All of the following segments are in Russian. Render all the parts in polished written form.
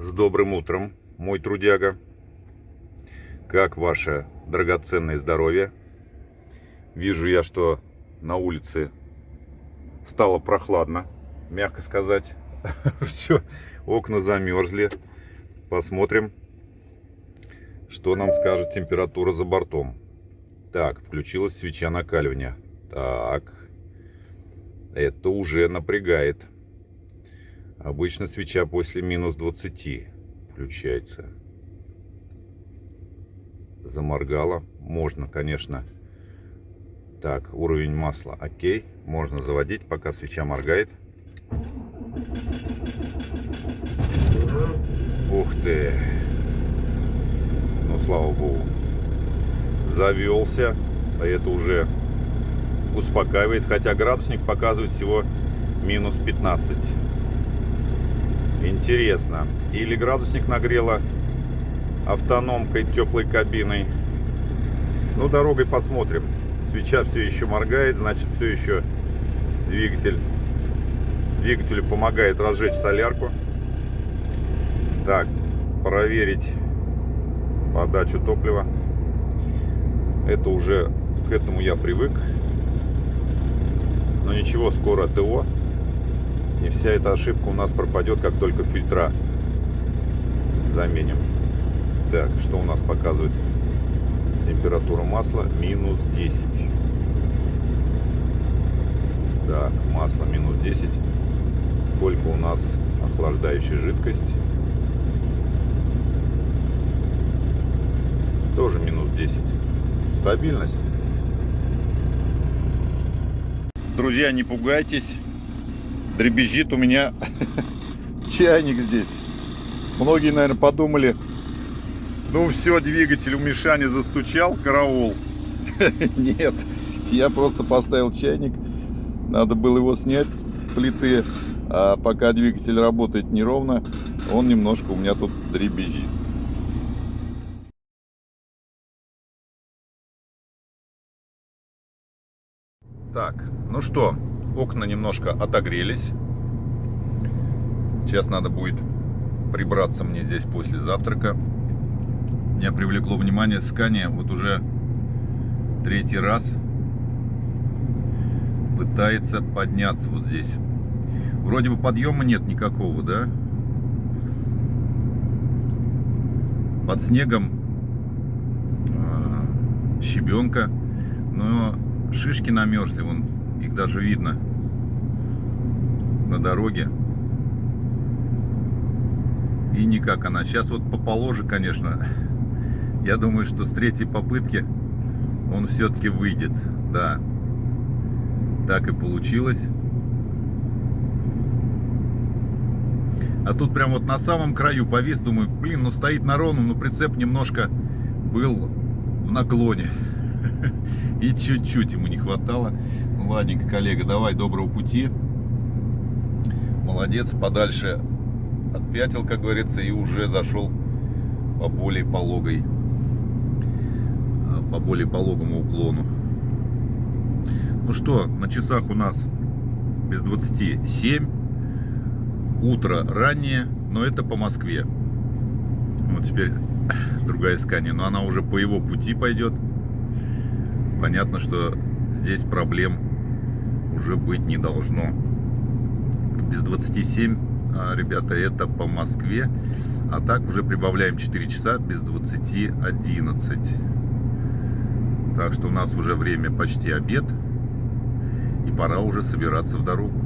С добрым утром, мой трудяга. Как ваше драгоценное здоровье? Вижу я, что на улице стало прохладно, мягко сказать. Все, окна замерзли. Посмотрим, что нам скажет температура за бортом. Так, включилась свеча накаливания. Так, это уже напрягает. Обычно свеча после минус 20 включается. Заморгала. Можно, конечно. Так, уровень масла. Окей. Можно заводить, пока свеча моргает. Ух ты. Ну, слава богу. Завелся. А это уже успокаивает. Хотя градусник показывает всего минус 15. Интересно. Или градусник нагрело автономкой, теплой кабиной. Ну, дорогой посмотрим. Свеча все еще моргает, значит, все еще двигателю помогает разжечь солярку. Так, проверить подачу топлива. Это уже к этому я привык. Но ничего, скоро ТО. И вся эта ошибка у нас пропадет, как только фильтра заменим. Так, что у нас показывает температура масла? Минус 10. Так, масло минус 10. Сколько у нас охлаждающая жидкость? Тоже минус 10. Стабильность. Друзья, не пугайтесь. Дребезжит у меня чайник здесь. Многие, наверное, подумали, ну все, двигатель у Мишани застучал, караул. Нет, я просто поставил чайник. Надо было его снять с плиты. А пока двигатель работает неровно, он немножко у меня тут дребезжит. Так, ну что, окна немножко отогрелись. Сейчас надо будет прибраться мне здесь после завтрака. Меня привлекло внимание Scania вот уже третий раз пытается подняться вот здесь. Вроде бы подъема нет никакого, да? Под снегом щебенка, но шишки намерзли, вон, их даже видно на дороге. И никак она. Сейчас вот поположе, конечно. Я думаю, что с третьей попытки он все-таки выйдет. Да. Так и получилось. А тут прям вот на самом краю повис. Думаю, блин, ну стоит на ровном, но прицеп немножко был в наклоне. И чуть-чуть ему не хватало. Ну ладненько, коллега, давай, доброго пути. Молодец, подальше отпятил, как говорится, и уже зашел по более пологому уклону. Ну что, на часах у нас без 27. Утро раннее, но это по Москве. Вот теперь другая Scania, но она уже по его пути пойдет. Понятно, что здесь проблем уже быть не должно. Без 27, ребята, это по Москве. А так уже прибавляем 4 часа без 20:11. Так что у нас уже время почти обед. И пора уже собираться в дорогу.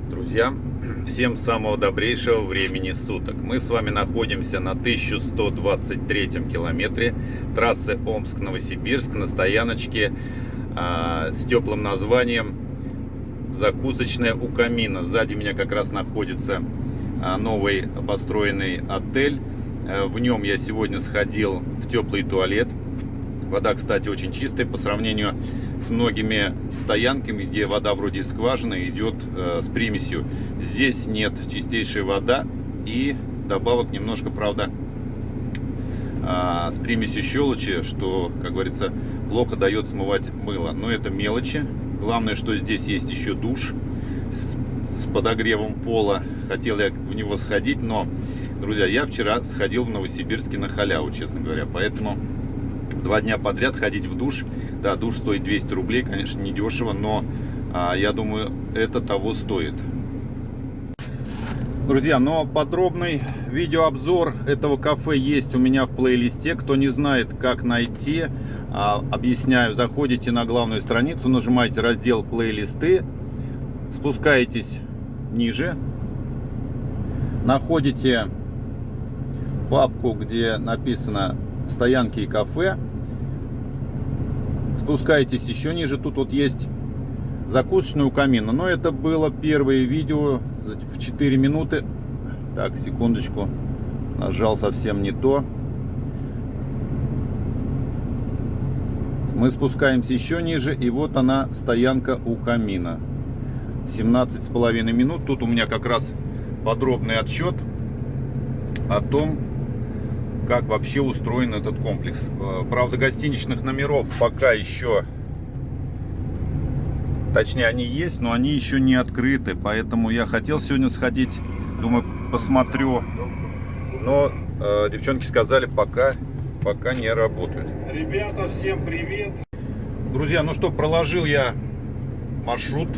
Друзья, всем самого добрейшего времени суток. Мы с вами находимся на 1123 километре трассы Омск-Новосибирск на стояночке с теплым названием «Закусочная у камина». Сзади меня как раз находится новый построенный отель. В нем я сегодня сходил в теплый туалет. Вода, кстати, очень чистая по сравнению с многими стоянками, где вода вроде из скважины идет с примесью. Здесь нет, чистейшая вода и добавок немножко, правда, с примесью щелочи, что, как говорится, плохо дает смывать мыло. Но это мелочи. Главное, что здесь есть еще душ с подогревом пола. Хотел я в него сходить, но, друзья, я вчера сходил в Новосибирске на халяву, честно говоря. Поэтому 2 дня подряд ходить в душ. Да, душ стоит 200 рублей, конечно, не дешево, но я думаю, это того стоит. Друзья, но подробный видеообзор этого кафе есть у меня в плейлисте. Кто не знает, как найти, объясняю. Заходите на главную страницу, нажимаете раздел плейлисты, спускаетесь ниже, находите папку, где написано «Стоянки и кафе», спускаетесь еще ниже, тут вот есть закусочную у камина. Но это было первое видео в 4 минуты. Так, секундочку, нажал совсем не то. Мы спускаемся еще ниже, и вот она, стоянка у камина. 17,5 минут. Тут у меня как раз подробный отчет о том, как вообще устроен этот комплекс. Правда, гостиничных номеров пока еще, точнее, они есть, но они еще не открыты. Поэтому я хотел сегодня сходить, думаю, посмотрю. Но девчонки сказали, пока не работают. Ребята, всем привет! Друзья, ну что, проложил я маршрут.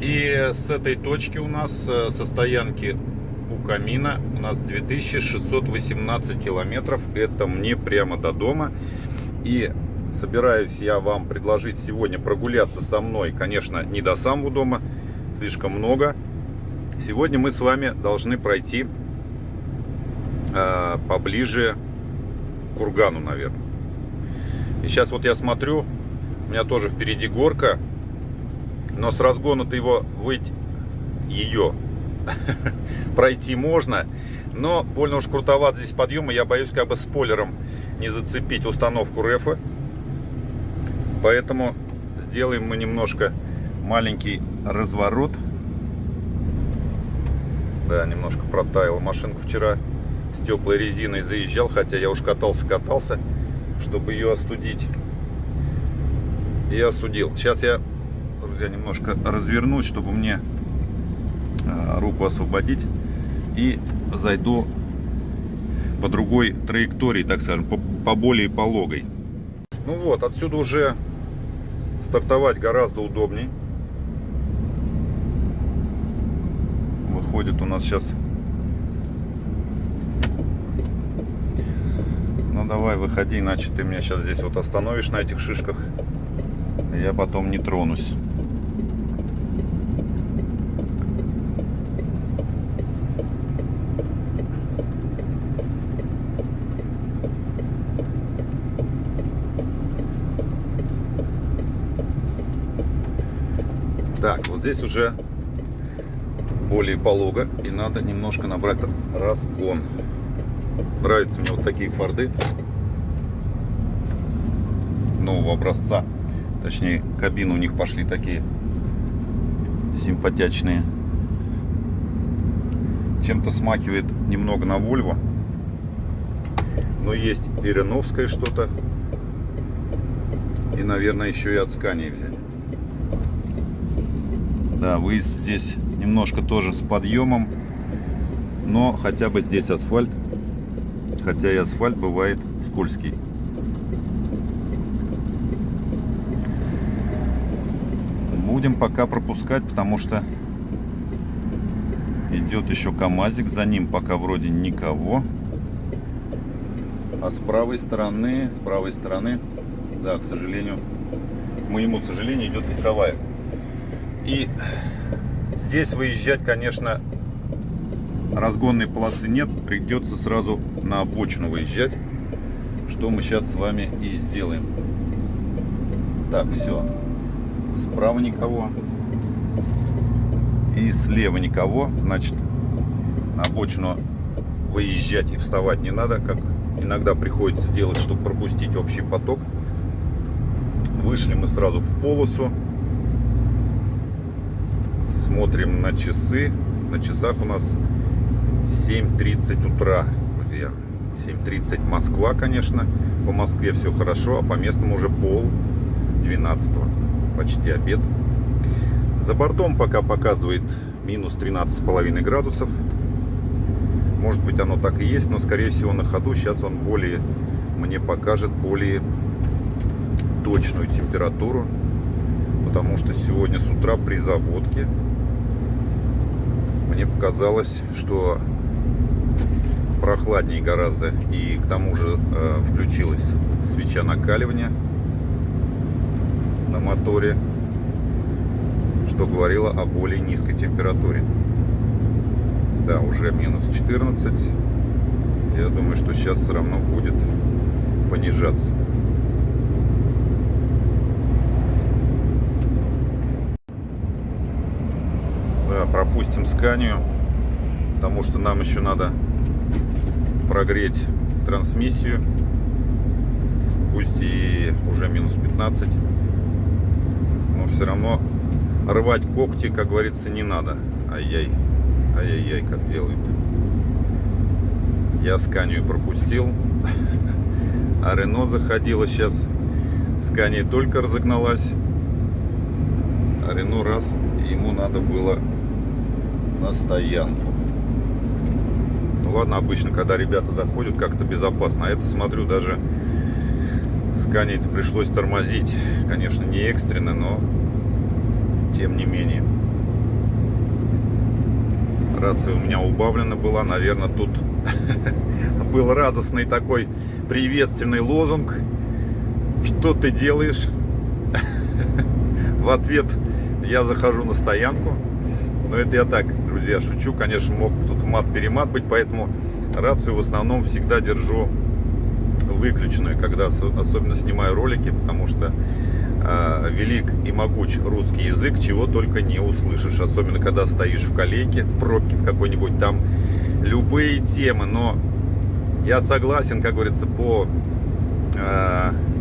И с этой точки у нас, со стоянки у камина, у нас 2618 километров. Это мне прямо до дома. И собираюсь я вам предложить сегодня прогуляться со мной. Конечно, не до самого дома, слишком много. Сегодня мы с вами должны пройти поближе к кургану, наверное. И сейчас вот я смотрю, у меня тоже впереди горка. Но с разгона-то ее пройти можно. Но больно уж крутоват здесь подъем, и я боюсь как бы спойлером не зацепить установку рефа. Поэтому сделаем мы немножко маленький разворот. Да, немножко протаяла машинка вчера. С теплой резиной заезжал, хотя я уж катался, чтобы ее остудить. И остудил. Сейчас я, друзья, немножко развернусь, чтобы мне руку освободить, и зайду по другой траектории, так скажем, по более пологой. Ну вот, отсюда уже стартовать гораздо удобней. Выходит у нас сейчас. Ну давай, выходи, иначе ты меня сейчас здесь вот остановишь на этих шишках. Я потом не тронусь. Так, вот здесь уже более полого, и надо немножко набрать разгон. Нравятся мне вот такие форды нового образца. Точнее, кабины у них пошли такие симпатичные. Чем-то смахивает немного на Volvo. Но есть и реновское что-то. И, наверное, еще и от Scania взяли. Да, выезд здесь немножко тоже с подъемом. Но хотя бы здесь асфальт. Хотя и асфальт бывает скользкий. Будем пока пропускать, потому что идет еще КамАЗик, за ним пока вроде никого. А с правой стороны, да, к сожалению, к моему сожалению, идет легковая. И здесь выезжать, конечно, разгонной полосы нет, придется сразу на обочину выезжать, что мы сейчас с вами и сделаем. Так, все. Справа никого и слева никого, значит, на обочину выезжать и вставать не надо, как иногда приходится делать, чтобы пропустить общий поток. Вышли мы сразу в полосу, смотрим на часы. На часах у нас 7:30 утра, друзья. 7:30 Москва, конечно. По Москве все хорошо, а по местному уже 11:30. Почти обед. За бортом пока показывает минус 13,5 градусов. Может быть, оно так и есть, но скорее всего на ходу сейчас он мне покажет более точную температуру, потому что сегодня с утра при заводке мне показалось, что прохладнее гораздо, и к тому же включилась свеча накаливания на моторе, что говорило о более низкой температуре. Да, уже минус 14. Я думаю, что сейчас все равно будет понижаться. Да, пропустим Scania, потому что нам еще надо прогреть трансмиссию. Пусть и уже минус 15, но все равно рвать когти, как говорится, не надо. Ай-яй, как делают. Я Scania пропустил, а Renault заходила сейчас. Scania только разогналась, а Renault раз, ему надо было на стоянку. Ну ладно, обычно, когда ребята заходят, как-то безопасно. А это, смотрю, даже Scania-то пришлось тормозить. Конечно, не экстренно, но тем не менее. Рация у меня убавлена была. Наверное, тут был радостный такой приветственный лозунг: что ты делаешь? В ответ: я захожу на стоянку. Но это я так, друзья, шучу. Конечно, мог тут мат-перемат быть, поэтому рацию в основном всегда держу выключенную, когда особенно снимаю ролики, потому что велик и могуч русский язык, чего только не услышишь. Особенно, когда стоишь в колейке, в пробке в какой-нибудь, там любые темы. Но я согласен, как говорится,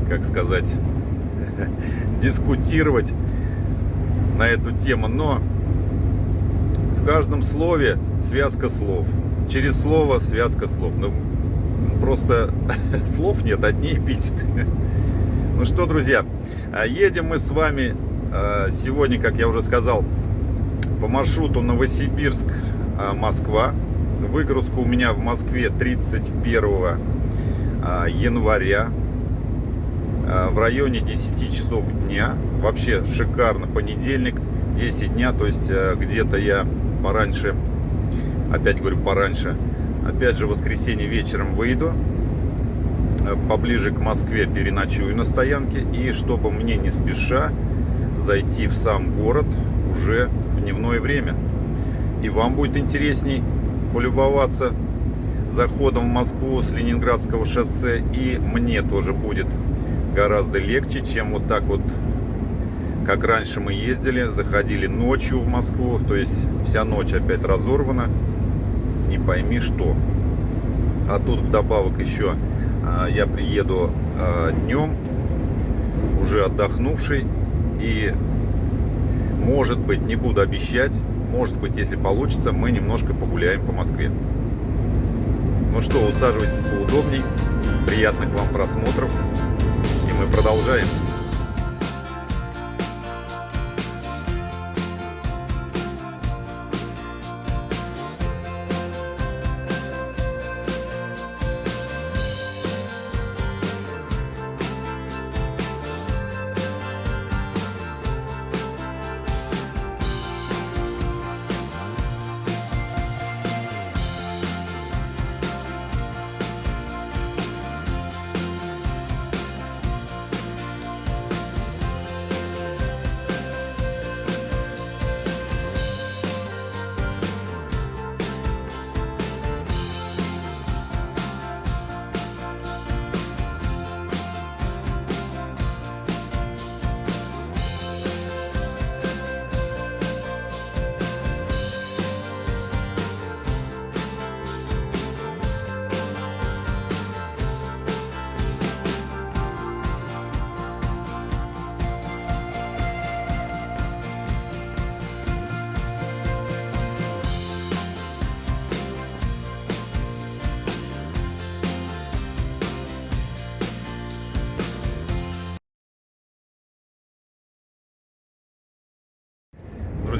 как сказать, дискутировать на эту тему. Но в каждом слове связка слов. Через слово связка слов. Ну, просто слов нет, одни эпитеты. Ну что, друзья, едем мы с вами сегодня, как я уже сказал, по маршруту Новосибирск-Москва. Выгрузка у меня в Москве 31 января в районе 10 часов дня. Вообще шикарно. Понедельник, 10 дня, то есть где-то я пораньше, опять говорю пораньше, опять же в воскресенье вечером выйду, поближе к Москве переночую на стоянке, и чтобы мне не спеша зайти в сам город уже в дневное время. И вам будет интересней полюбоваться заходом в Москву с Ленинградского шоссе, и мне тоже будет гораздо легче, чем вот так вот, как раньше мы ездили, заходили ночью в Москву, то есть вся ночь опять разорвана, не пойми что. А тут вдобавок еще я приеду днем, уже отдохнувший, и может быть, не буду обещать, может быть, если получится, мы немножко погуляем по Москве. Ну что, усаживайтесь поудобней, приятных вам просмотров, и мы продолжаем.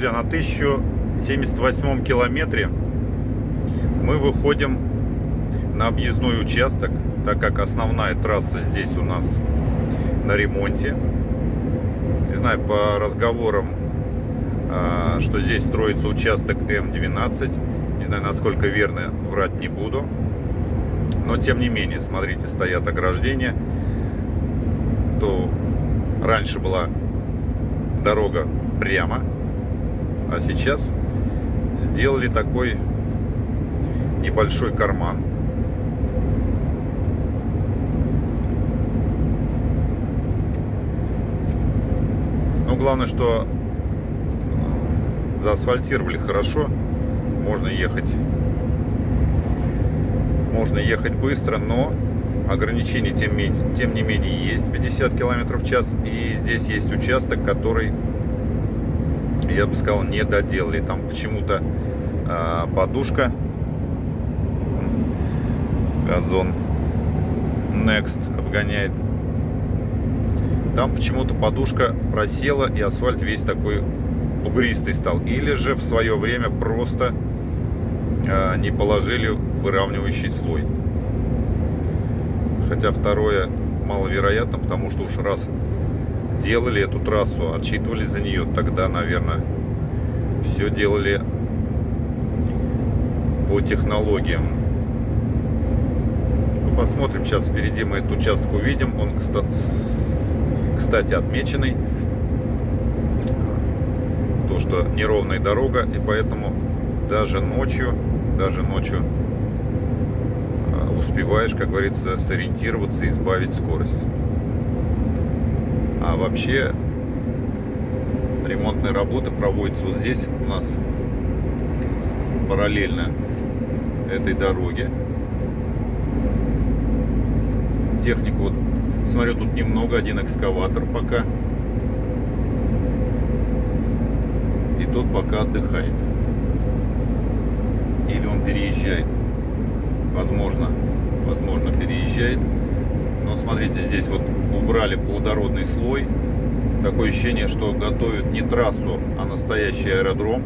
Друзья, на 1078 километре мы выходим на объездной участок, так как основная трасса здесь у нас на ремонте. Не знаю, по разговорам, что здесь строится участок М12. Не знаю, насколько верно, врать не буду. Но тем не менее, смотрите, стоят ограждения. То раньше была дорога прямо, а сейчас сделали такой небольшой карман. Но главное, что заасфальтировали хорошо. Можно ехать быстро, но ограничения тем не менее есть 50 км в час. И здесь есть участок, который, я бы сказал, не доделали. Там почему-то подушка, газон Next обгоняет. Там почему-то подушка просела, и асфальт весь такой бугристый стал. Или же в свое время просто не положили выравнивающий слой. Хотя второе маловероятно, потому что уж раз делали эту трассу, отчитывались за нее, тогда, наверное, все делали по технологиям. Ну, посмотрим, сейчас впереди мы этот участок увидим. Он, кстати, отмеченный. То, что неровная дорога, и поэтому даже ночью успеваешь, как говорится, сориентироваться и сбавить скорость. А вообще ремонтные работы проводятся вот здесь у нас параллельно этой дороге. Технику, вот смотрю, тут немного, один экскаватор пока. И тот пока отдыхает. Или он переезжает. Возможно переезжает. Но смотрите, здесь вот убрали плодородный слой. Такое ощущение, что готовят не трассу, а настоящий аэродром.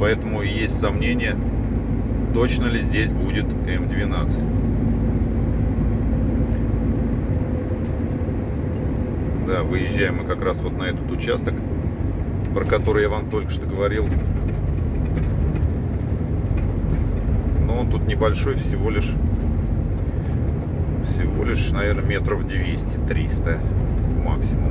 Поэтому есть сомнения, точно ли здесь будет М12. Да, выезжаем мы как раз вот на этот участок, про который я вам только что говорил. Но он тут небольшой, всего лишь, наверное, метров 200-300 максимум.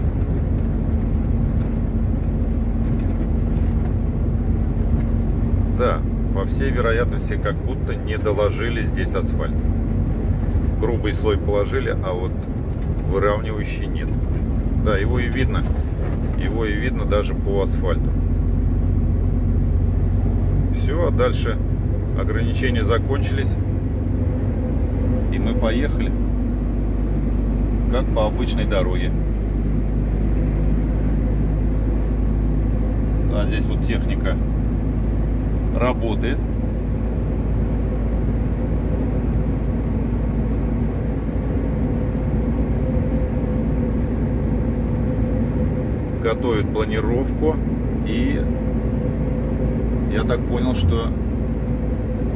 Да, по всей вероятности, как будто не доложили здесь асфальт. Грубый слой положили, а вот выравнивающий нет. Да, его и видно даже по асфальту. Все, а дальше ограничения закончились, и мы поехали как по обычной дороге. А здесь вот техника работает. Готовят планировку, и я так понял, что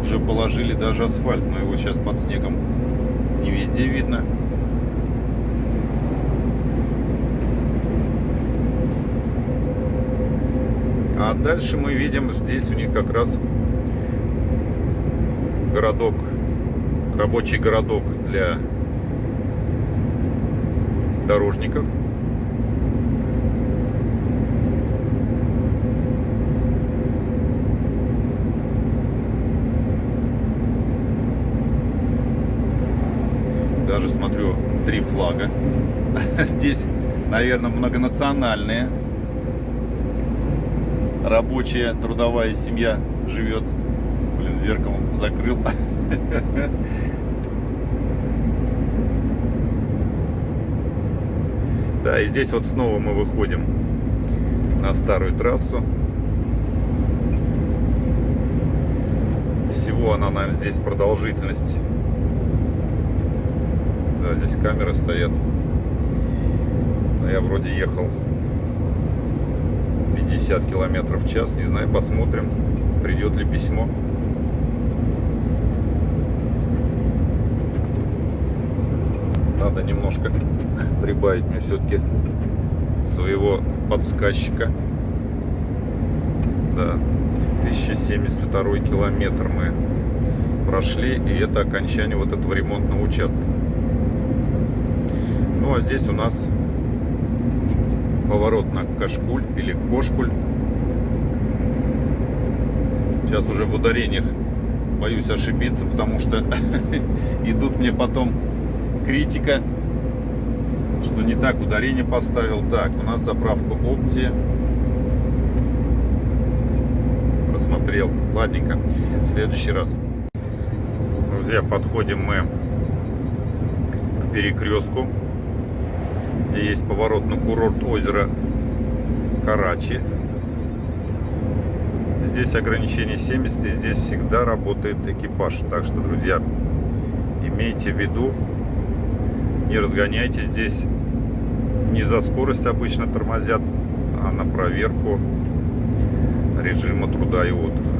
уже положили даже асфальт, но его сейчас под снегом не везде видно. А дальше мы видим, здесь у них как раз городок, рабочий городок для дорожников. Даже смотрю, 3 флага. Здесь, наверное, многонациональные. Рабочая, трудовая семья живет. Блин, зеркалом закрыл. Да, и здесь вот снова мы выходим на старую трассу. Всего она, наверное, здесь продолжительность. Да, здесь камеры стоят. Но я вроде ехал 50 50 километров в час. Не знаю, посмотрим, придет ли письмо. Надо немножко прибавить мне все-таки своего подсказчика. Да, 1072 километр мы прошли, и это окончание вот этого ремонтного участка. Ну а здесь у нас поворот на Кашкуль или Кошкуль. Сейчас уже в ударениях боюсь ошибиться, потому что идут мне потом критика, что не так ударение поставил. Так, у нас заправка Опти. Просмотрел. Ладненько. В следующий раз. Друзья, подходим мы к перекрестку, где есть поворот на курорт озера Карачи. Здесь ограничение 70, и здесь всегда работает экипаж. Так что, друзья, имейте в виду, не разгоняйтесь здесь. Не за скорость обычно тормозят, а на проверку режима труда и отдыха.